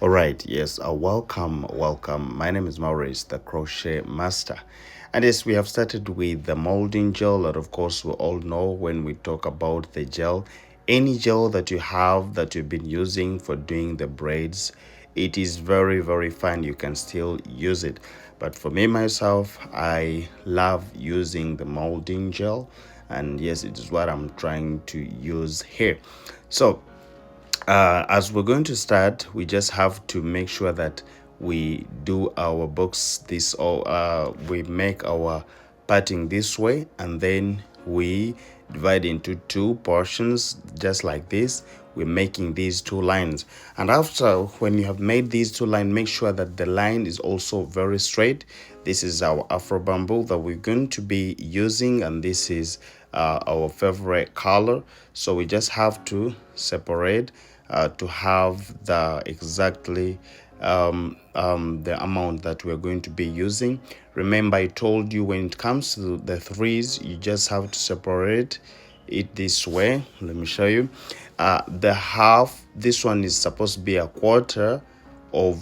All right, yes, welcome. My name is Maurice, the crochet master. And yes, we have started with the molding gel. That, of course, we all know when we talk about the gel, any gel that you have that you've been using for doing the braids, it is very, very fine. You can still use it. But for me, myself, I love using the molding gel. And yes, it is what I'm trying to use here. So, as we're going to start, we just have to make sure that we do our box this, or we make our parting this way, and then we divide into two portions just like this. We're making these two lines, and after, when you have made these two lines, make sure that the line is also very straight. This is our Afro bamboo that we're going to be using, and this is our favorite color. So we just have to separate to have the exactly the amount that we're going to be using. Remember, I told you when it comes to the threes, you just have to separate it this way. Let me show you. The half, this one is supposed to be a quarter of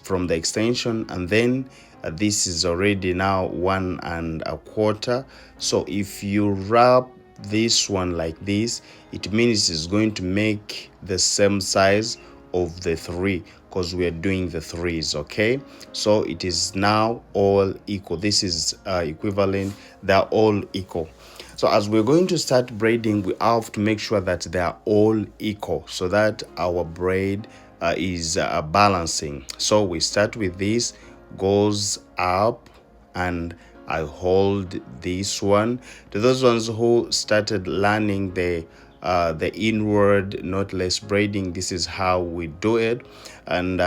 from the extension, and then this is already now 1 1/4. So if you wrap this one like this, it means it's going to make the same size of the three, because we are doing the threes. Okay, so it is now all equal. This is equivalent, they're all equal. So as we're going to start braiding, we have to make sure that they are all equal so that our braid is balancing. So we start with this, goes up, and I hold this one. To those ones who started learning the inward knotless braiding, this is how we do it. And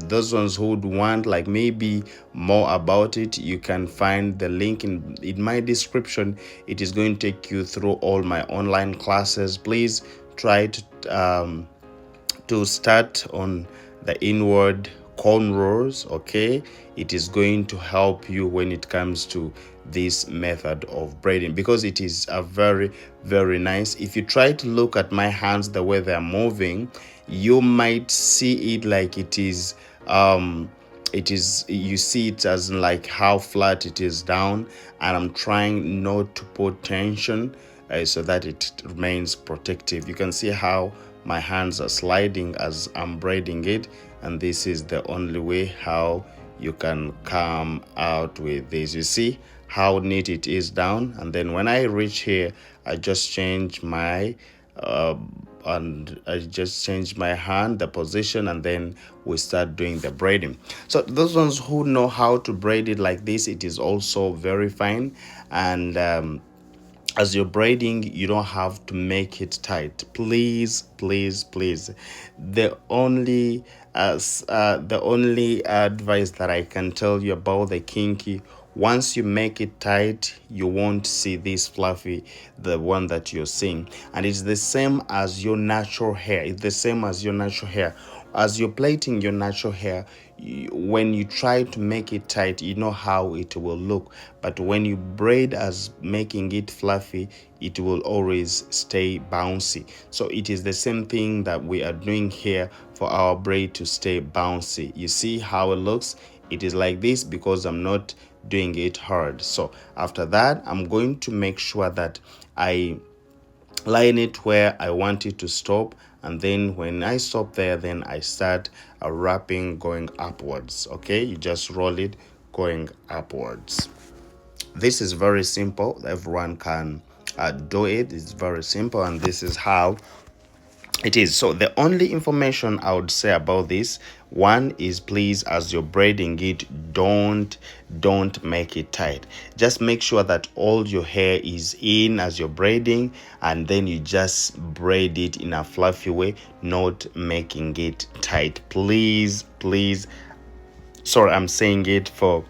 those ones who would want like maybe more about it, you can find the link in my description. It is going to take you through all my online classes. Please try to start on the inward cornrows. Okay, it is going to help you when it comes to this method of braiding, because it is a very, very nice. If you try to look at my hands the way they're moving, you might see it like you see it as like how flat it is down, and I'm trying not to put tension so that it remains protective. You can see how my hands are sliding as I'm braiding it, and this is the only way how you can come out with this. You see how neat it is down, and then when I reach here, I just change my and I just change my hand, the position, and then we start doing the braiding. So those ones who know how to braid it like this, it is also very fine. And as you're braiding, you don't have to make it tight. Please, please, please. The only advice that I can tell you about the kinky, once you make it tight, you won't see this fluffy, the one that you're seeing. And it's the same as your natural hair. It's the same as your natural hair. As you're plaiting your natural hair, when you try to make it tight, you know how it will look. But when you braid as making it fluffy, it will always stay bouncy. So it is the same thing that we are doing here for our braid to stay bouncy. You see how it looks? It is like this because I'm not doing it hard. So after that, I'm going to make sure that I line it where I want it to stop, and then when I stop there, then I start wrapping going upwards. Okay, you just roll it going upwards. This is very simple, everyone can do it. It's very simple, and this is how it is. So the only information I would say about this one is, please, as you're braiding it, don't make it tight. Just make sure that all your hair is in as you're braiding, and then you just braid it in a fluffy way, not making it tight. Please, please. Sorry, I'm saying it for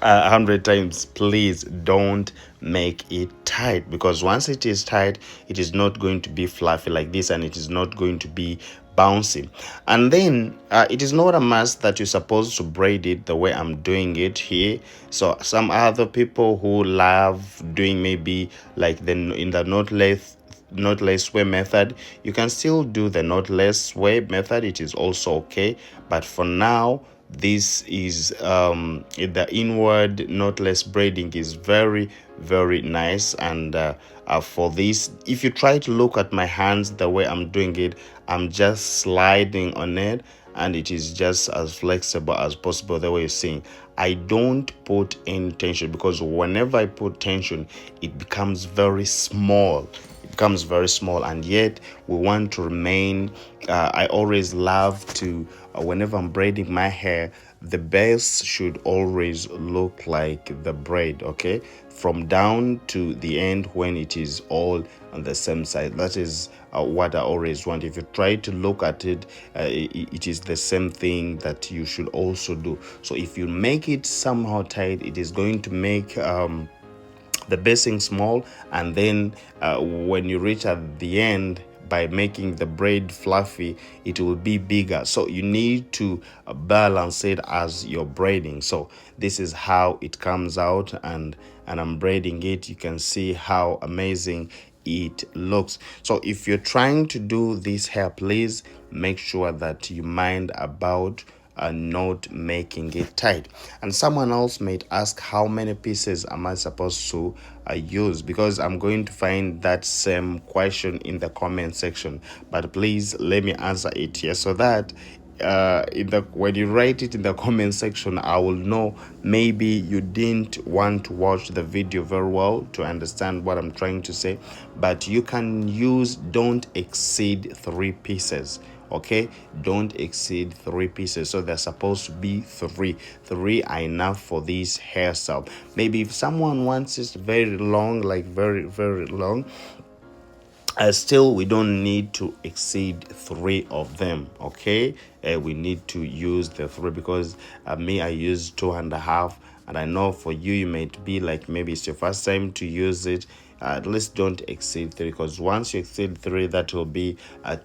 100 times. Please don't make it tight, because once it is tight, it is not going to be fluffy like this, and it is not going to be bouncy. And then it is not a must that you're supposed to braid it the way I'm doing it here. So some other people who love doing maybe like in the knotless knotless way method, you can still do the knotless way method. It is also okay, but for now, this is the inward knotless braiding is very nice. And for this, if you try to look at my hands, the way I'm doing it, I'm just sliding on it, and it is just as flexible as possible. The way you're seeing, I don't put any tension, because whenever I put tension, it becomes very small. It becomes very small, and yet we want to remain. I always love to, whenever I'm braiding my hair, the base should always look like the braid, okay, from down to the end, when it is all on the same side. That is what I always want. If you try to look at it, it is the same thing that you should also do. So if you make it somehow tight, it is going to make the basing small, and then when you reach at the end, by making the braid fluffy, it will be bigger. So you need to balance it as you're braiding. So this is how it comes out, and I'm braiding it. You can see how amazing it looks. So if you're trying to do this hair, please make sure that you mind about not making it tight. And someone else might ask, how many pieces am I supposed to use? Because I'm going to find that same question in the comment section, but please let me answer it here, so that when you write it in the comment section, I will know maybe you didn't want to watch the video very well to understand what I'm trying to say. But you can use, don't exceed 3 pieces. Okay, don't exceed 3 pieces. So they're supposed to be three are enough for this hairstyle. Maybe if someone wants it very long, like very long, still we don't need to exceed 3 of them. Okay, we need to use the 3, because me, I use 2.5, and I know for you, you might be like, maybe it's your first time to use it. At least don't exceed 3, because once you exceed 3, that will be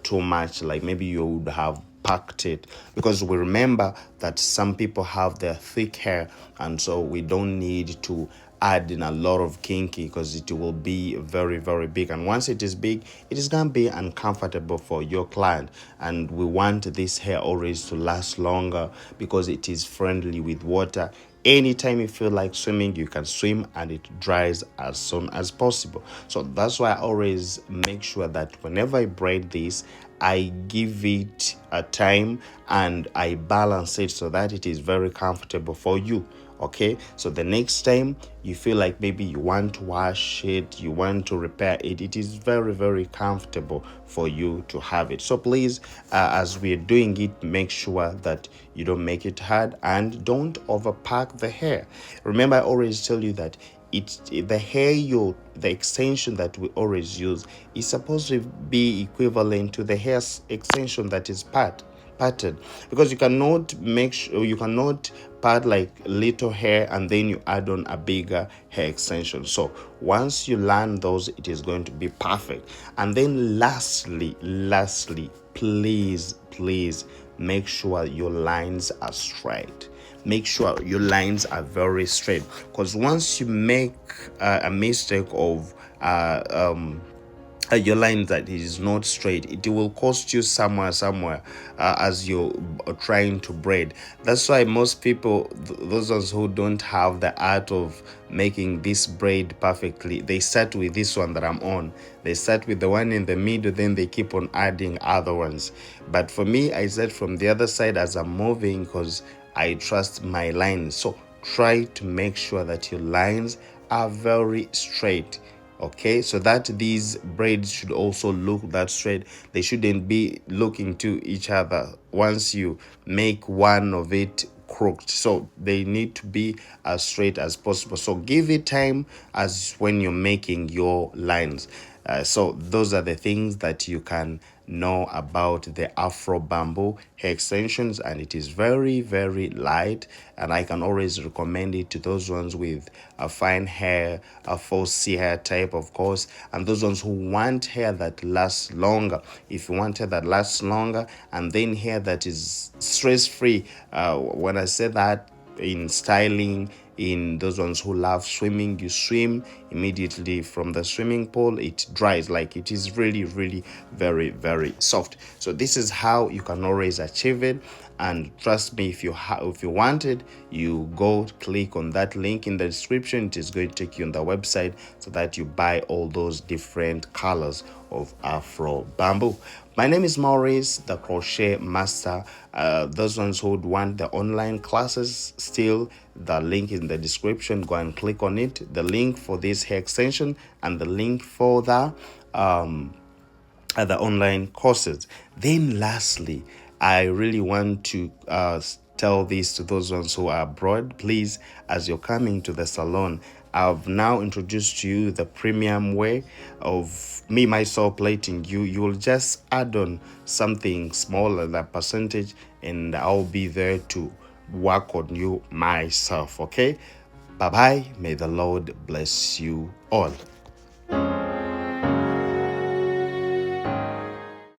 too much. Like maybe you would have packed it, because we remember that some people have their thick hair, and so we don't need to add in a lot of kinky, because it will be very big, and once it is big, it is gonna be uncomfortable for your client. And we want this hair always to last longer, because it is friendly with water. Anytime you feel like swimming, you can swim, and it dries as soon as possible. So that's why I always make sure that whenever I braid this, I give it a time, and I balance it so that it is very comfortable for you. Okay, so the next time you feel like maybe you want to wash it, you want to repair it, it is very comfortable for you to have it. So please, as we're doing it, make sure that you don't make it hard, and don't overpack the hair. Remember, I always tell you that the extension that we always use is supposed to be equivalent to the hair extension that is pattern, because you cannot part like little hair and then you add on a bigger hair extension. So once you learn those, it is going to be perfect. And then lastly, please make sure your lines are straight. Make sure your lines are very straight, because once you make a mistake of your line that is not straight, it will cost you somewhere as you're trying to braid. That's why most people, those ones who don't have the art of making this braid perfectly, they start with this one that I'm on, they start with the one in the middle, then they keep on adding other ones. But for me, I start from the other side as I'm moving, because I trust my lines. So try to make sure that your lines are very straight. Okay, so that these braids should also look that straight. They shouldn't be looking to each other once you make one of it crooked. So they need to be as straight as possible. So give it time as when you're making your lines. So those are the things that you can know about the Afro bamboo hair extensions, and it is very light, and I can always recommend it to those ones with a fine hair, a 4C hair type, of course, and those ones who want hair that lasts longer. If you want hair that lasts longer, and then hair that is stress free, when I say that, in styling, in those ones who love swimming. You swim immediately from the swimming pool, it dries. Like, it is really, really very, very soft. So this is how you can always achieve it. And trust me, if you want it, you go click on that link in the description. It is going to take you on the website so that you buy all those different colors of Afro bamboo. My name is Maurice, the crochet master. Those ones who would want the online classes, still the link in the description. Go and click on it. The link for this hair extension and the link for the online courses. Then lastly, I really want to tell this to those ones who are abroad. Please, as you're coming to the salon, I've now introduced to you the premium way of me myself plating you. You'll just add on something smaller, the percentage, and I'll be there to work on you myself. Okay, bye bye. May the Lord bless you all.